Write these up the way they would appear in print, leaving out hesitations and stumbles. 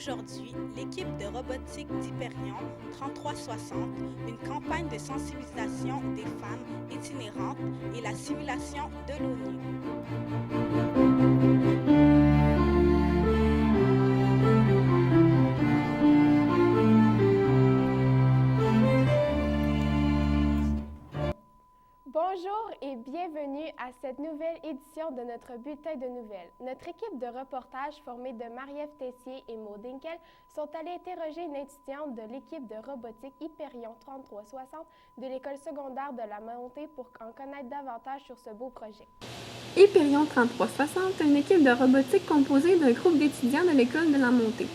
Aujourd'hui, l'équipe de robotique d'Hyperion 3360, une campagne de sensibilisation des femmes itinérantes et la simulation de l'ONU. Bonjour et bienvenue à cette nouvelle édition de notre bulletin de nouvelles. Notre équipe de reportage formée de Marie-Ève Tessier et Maud Dinkel sont allés interroger une étudiante de l'équipe de robotique Hyperion 3360 de l'école secondaire de la Montée pour en connaître davantage sur ce beau projet. Hyperion 3360 est une équipe de robotique composée d'un groupe d'étudiants de l'école de la Montée.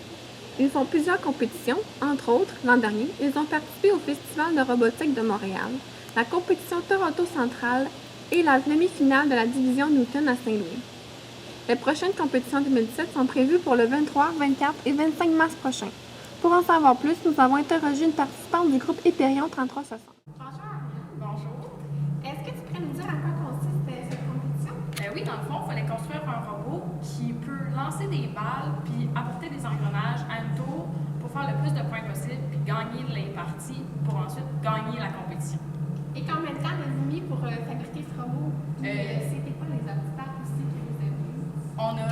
Ils font plusieurs compétitions, entre autres, l'an dernier, ils ont participé au Festival de robotique de Montréal, la compétition Toronto Central et la demi-finale de la division Newton à Saint-Louis. Les prochaines compétitions 2017 sont prévues pour le 23, 24 et 25 mars prochain. Pour en savoir plus, nous avons interrogé une participante du groupe Hyperion 3360. Bonjour. Bonjour. Est-ce que tu pourrais nous dire à quoi consiste cette compétition? Oui, dans le fond, il fallait construire un robot qui peut lancer des balles puis apporter des engrenages à une tour pour faire le plus de points possible puis gagner les parties pour ensuite gagner la compétition. Et combien de temps avez-vous mis pour fabriquer ce robot? C'était quoi les obstacles aussi que vous avez eu? On a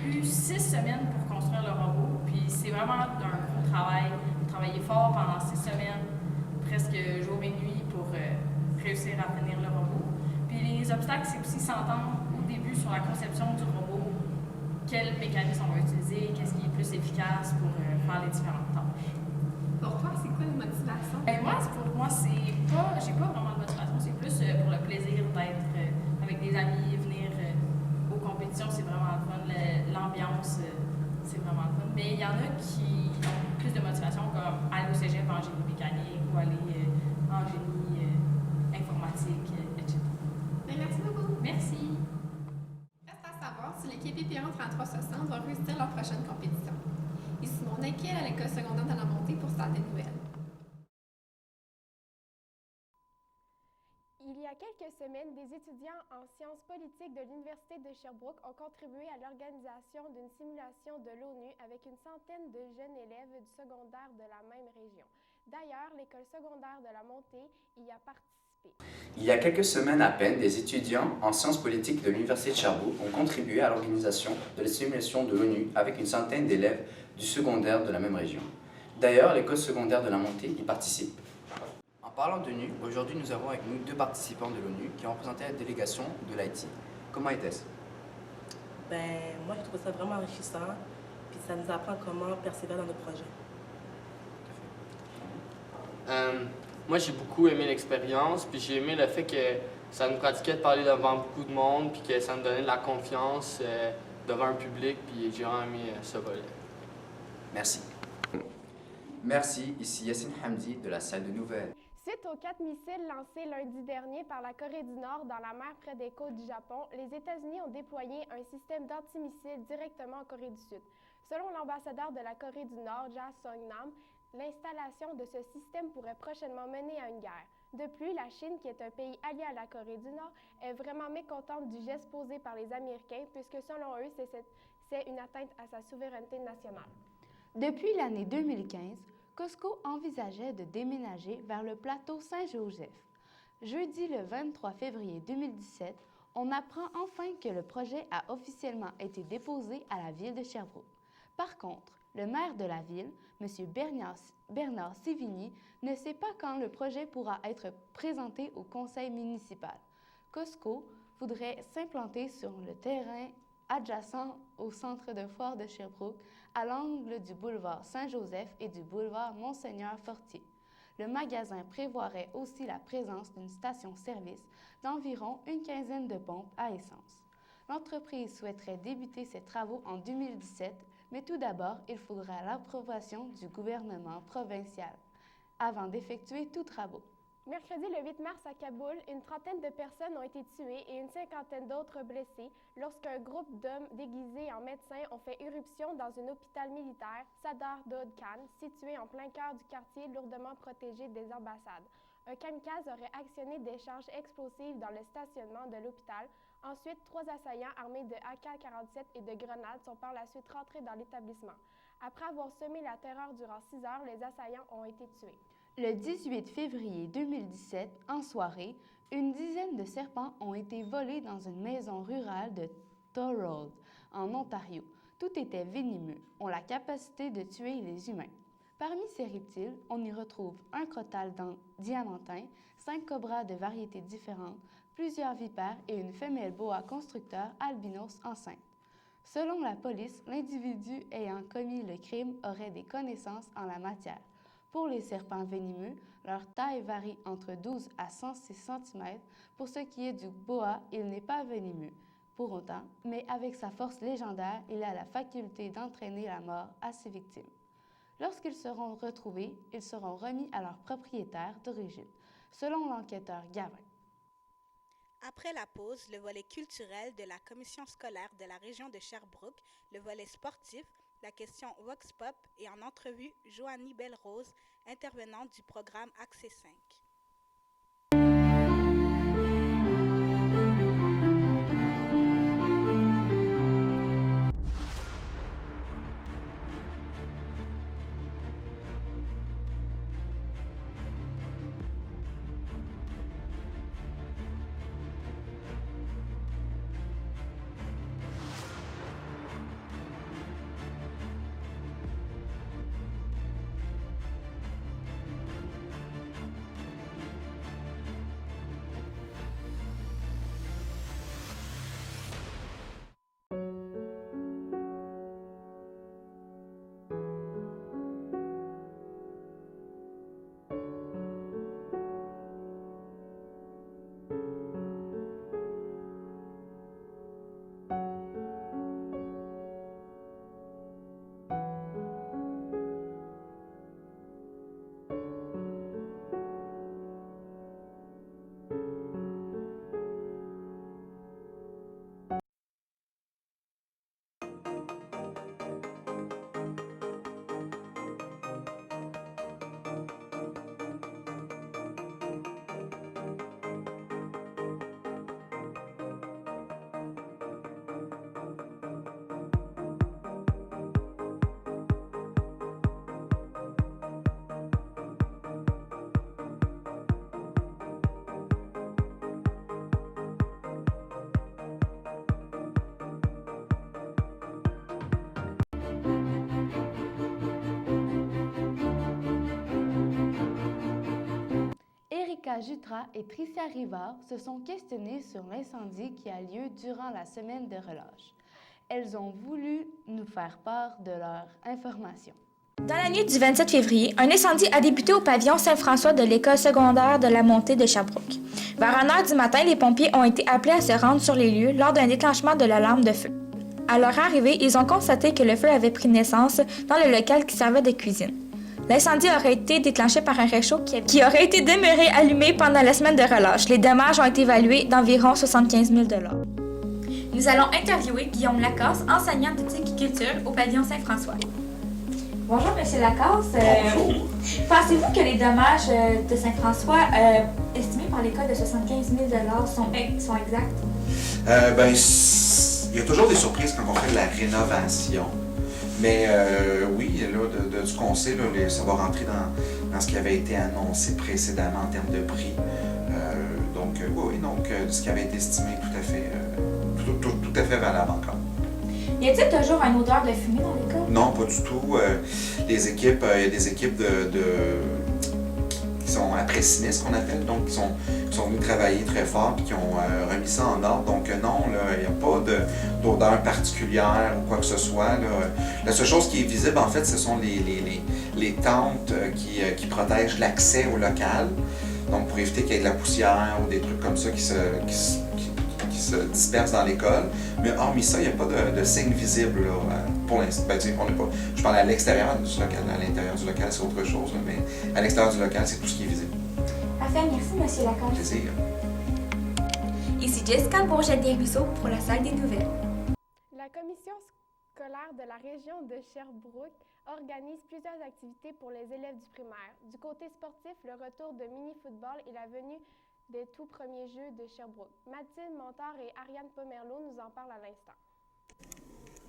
eu 6 semaines pour construire le robot, puis c'est vraiment un gros travail. On a travaillé fort pendant 6 semaines, presque jour et nuit, pour réussir à finir le robot. Puis les obstacles, c'est aussi s'entendre au début sur la conception du robot, quel mécanisme on va utiliser, qu'est-ce qui est plus efficace pour faire les différentes tâches. Pour toi, c'est quoi les motivations? Pour moi, j'ai pas vraiment de motivation, c'est plus pour le plaisir d'être avec des amis, venir aux compétitions, c'est vraiment le fun. L'ambiance, c'est vraiment le fun. Mais il y en a qui ont plus de motivation, comme aller au cégep en génie mécanique ou aller en génie informatique, etc. Merci beaucoup. Merci. Reste à savoir si l'équipe Hyperion 3360 va réussir leur prochaine compétition. Ici Maud Dinkel à l'école secondaire de la Montée pour Santé Nouvelle. Il y a quelques semaines, des étudiants en sciences politiques de l'Université de Sherbrooke ont contribué à l'organisation d'une simulation de l'ONU avec une centaine de jeunes élèves du secondaire de la même région. D'ailleurs, l'école secondaire de la Montée y a participé. Il y a quelques semaines à peine, des étudiants en sciences politiques de l'Université de Sherbrooke ont contribué à l'organisation de la simulation de l'ONU avec une centaine d'élèves du secondaire de la même région. D'ailleurs, l'école secondaire de la Montée y participe. En parlant d'ONU, aujourd'hui nous avons avec nous 2 participants de l'ONU qui ont représenté la délégation de l'Haïti. Comment était-ce? Moi, je trouve ça vraiment enrichissant, puis ça nous apprend comment persévérer dans nos projets. Moi, j'ai beaucoup aimé l'expérience, puis j'ai aimé le fait que ça nous pratiquait de parler devant beaucoup de monde, puis que ça nous donnait de la confiance devant un public, puis j'ai vraiment aimé ce volet. Merci. Merci, ici Yassine Hamdi de la salle de nouvelles. Suite aux 4 missiles lancés lundi dernier par la Corée du Nord dans la mer près des côtes du Japon, les États-Unis ont déployé un système d'antimissiles directement en Corée du Sud. Selon l'ambassadeur de la Corée du Nord, Ja Song-nam, l'installation de ce système pourrait prochainement mener à une guerre. De plus, la Chine, qui est un pays allié à la Corée du Nord, est vraiment mécontente du geste posé par les Américains, puisque selon eux, c'est une atteinte à sa souveraineté nationale. Depuis l'année 2015, Costco envisageait de déménager vers le plateau Saint-Joseph. Jeudi le 23 février 2017, on apprend enfin que le projet a officiellement été déposé à la ville de Sherbrooke. Par contre, le maire de la ville, M. Bernard Sévigny, ne sait pas quand le projet pourra être présenté au conseil municipal. Costco voudrait s'implanter sur le terrain adjacent au centre de foire de Sherbrooke, à l'angle du boulevard Saint-Joseph et du boulevard Monseigneur-Fortier. Le magasin prévoirait aussi la présence d'une station-service d'environ une quinzaine de pompes à essence. L'entreprise souhaiterait débuter ses travaux en 2017, mais tout d'abord, il faudra l'approbation du gouvernement provincial avant d'effectuer tous travaux. Mercredi le 8 mars à Kaboul, une trentaine de personnes ont été tuées et une cinquantaine d'autres blessées lorsqu'un groupe d'hommes déguisés en médecins ont fait irruption dans un hôpital militaire, Sadar Dod Khan, situé en plein cœur du quartier lourdement protégé des ambassades. Un kamikaze aurait actionné des charges explosives dans le stationnement de l'hôpital. Ensuite, 3 assaillants armés de AK-47 et de grenades sont par la suite rentrés dans l'établissement. Après avoir semé la terreur durant 6 heures, les assaillants ont été tués. Le 18 février 2017, en soirée, une dizaine de serpents ont été volés dans une maison rurale de Thorold, en Ontario. Tout était venimeux, ont la capacité de tuer les humains. Parmi ces reptiles, on y retrouve un crotale diamantin, 5 cobras de variétés différentes, plusieurs vipères et une femelle boa constrictor albinos enceinte. Selon la police, l'individu ayant commis le crime aurait des connaissances en la matière. Pour les serpents venimeux, leur taille varie entre 12 à 106 cm. Pour ce qui est du boa, il n'est pas venimeux. Pour autant, mais avec sa force légendaire, il a la faculté d'entraîner la mort à ses victimes. Lorsqu'ils seront retrouvés, ils seront remis à leur propriétaire d'origine, selon l'enquêteur Gavin. Après la pause, le volet culturel de la commission scolaire de la région de Sherbrooke, le volet sportif, la question Vox Pop et en entrevue, Joanie Belle-Rose, intervenante du programme Accès 5. Erika Jutras et Tricia Rivard se sont questionnées sur l'incendie qui a lieu durant la semaine de relâche. Elles ont voulu nous faire part de leurs informations. Dans la nuit du 27 février, un incendie a débuté au pavillon Saint-François de l'école secondaire de la Montée de Sherbrooke. Vers 1h du matin, les pompiers ont été appelés à se rendre sur les lieux lors d'un déclenchement de l'alarme de feu. À leur arrivée, ils ont constaté que le feu avait pris naissance dans le local qui servait de cuisine. L'incendie aurait été déclenché par un réchaud qui aurait été demeuré allumé pendant la semaine de relâche. Les dommages ont été évalués d'environ 75 000 $. Nous allons interviewer Guillaume Lacasse, enseignant d'éthique et culture au pavillon Saint-François. Bonjour, M. Lacasse. Bonjour. Pensez-vous que les dommages de Saint-François, estimés par l'école de 75 000 $ sont exacts? Il y a toujours des surprises quand on fait de la rénovation. Mais oui, là, de ce qu'on sait, là, ça va rentrer dans ce qui avait été annoncé précédemment en termes de prix. Ce qui avait été estimé tout à fait valable encore. Y a-t-il toujours une odeur de fumée dans l'école? Non, pas du tout. Il y a des équipes qui sont après sinistre, qu'on appelle, donc qui sont venus travailler très fort et qui ont remis ça en ordre. Donc non, il n'y a pas d'odeur particulière ou quoi que ce soit. Là. La seule chose qui est visible, en fait, ce sont les tentes qui protègent l'accès au local. Donc pour éviter qu'il y ait de la poussière ou des trucs comme ça qui se dispersent dans l'école. Mais hormis ça, il n'y a pas de signe visible là, pour l'instant. Je parle à l'extérieur du local. À l'intérieur du local, c'est autre chose, là, mais à l'extérieur du local, c'est tout ce qui est visible. Parfait, merci, M. Lacasse. Plaisir. Ici Jessica Bourget-Desruisseaux pour la salle des nouvelles. La commission scolaire de la région de Sherbrooke organise plusieurs activités pour les élèves du primaire. Du côté sportif, le retour de mini-football et la venue des tout premiers Jeux de Sherbrooke. Mathilde Montard et Ariane Pomerleau nous en parlent à l'instant.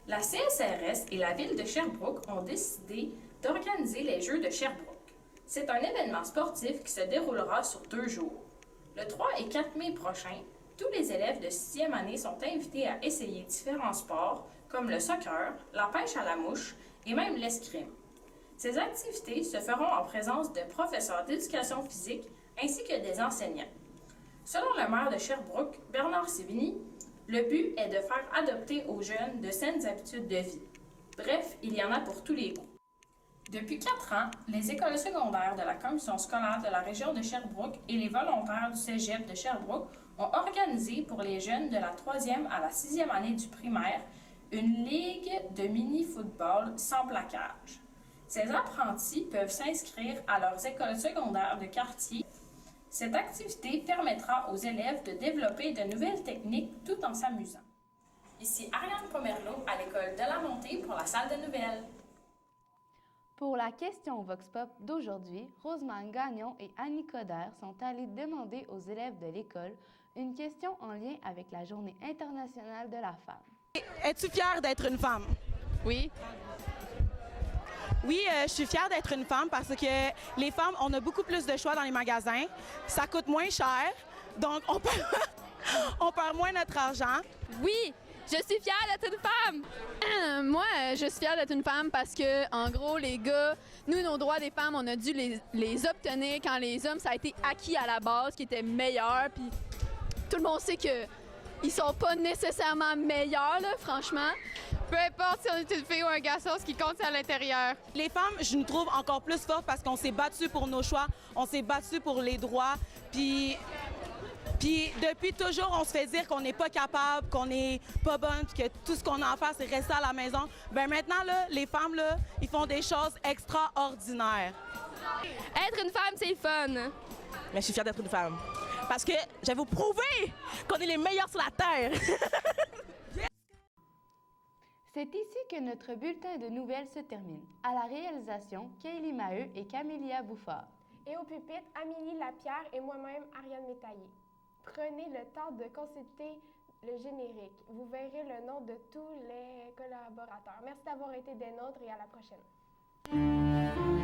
La CSRS et la ville de Sherbrooke ont décidé d'organiser les Jeux de Sherbrooke. C'est un événement sportif qui se déroulera sur 2 jours. Le 3 et 4 mai prochain, tous les élèves de 6e année sont invités à essayer différents sports comme le soccer, la pêche à la mouche et même l'escrime. Ces activités se feront en présence de professeurs d'éducation physique ainsi que des enseignants. Selon le maire de Sherbrooke, Bernard Sévigny, le but est de faire adopter aux jeunes de saines habitudes de vie. Bref, il y en a pour tous les goûts. Depuis 4 ans, les écoles secondaires de la commission scolaire de la région de Sherbrooke et les volontaires du cégep de Sherbrooke ont organisé pour les jeunes de la 3e à la 6e année du primaire une ligue de mini-football sans plaquage. Ces apprentis peuvent s'inscrire à leurs écoles secondaires de quartier. Cette activité permettra aux élèves de développer de nouvelles techniques tout en s'amusant. Ici Ariane Pomerleau à l'école de la Montée pour la salle de nouvelles. Pour la question Vox Pop d'aujourd'hui, Rosemane Gagnon et Annie Coderre sont allées demander aux élèves de l'école une question en lien avec la Journée internationale de la femme. Es-tu fière d'être une femme? Oui. Oui, je suis fière d'être une femme parce que les femmes, on a beaucoup plus de choix dans les magasins. Ça coûte moins cher, donc on perd moins notre argent. Oui, je suis fière d'être une femme. Moi, je suis fière d'être une femme parce que, en gros, les gars, nous, nos droits des femmes, on a dû les obtenir quand les hommes, ça a été acquis à la base, qui était meilleur. Puis tout le monde sait que ils sont pas nécessairement meilleurs, là, franchement. Peu importe si on est une fille ou un garçon, ce qui compte, c'est à l'intérieur. Les femmes, je nous trouve encore plus fortes parce qu'on s'est battu pour nos choix, on s'est battu pour les droits. Puis depuis toujours, on se fait dire qu'on n'est pas capable, qu'on n'est pas bonne, puis que tout ce qu'on a à faire, c'est rester à la maison. Ben maintenant, là, les femmes, là, ils font des choses extraordinaires. Être une femme, c'est le fun. Mais je suis fière d'être une femme. Parce que je vais vous prouver qu'on est les meilleurs sur la Terre. C'est ici que notre bulletin de nouvelles se termine. À la réalisation, Kaylee Maheu et Camélia Bouffard. Et au pupitre, Amélie Lapierre et moi-même, Ariane Métaillé. Prenez le temps de consulter le générique. Vous verrez le nom de tous les collaborateurs. Merci d'avoir été des nôtres et à la prochaine.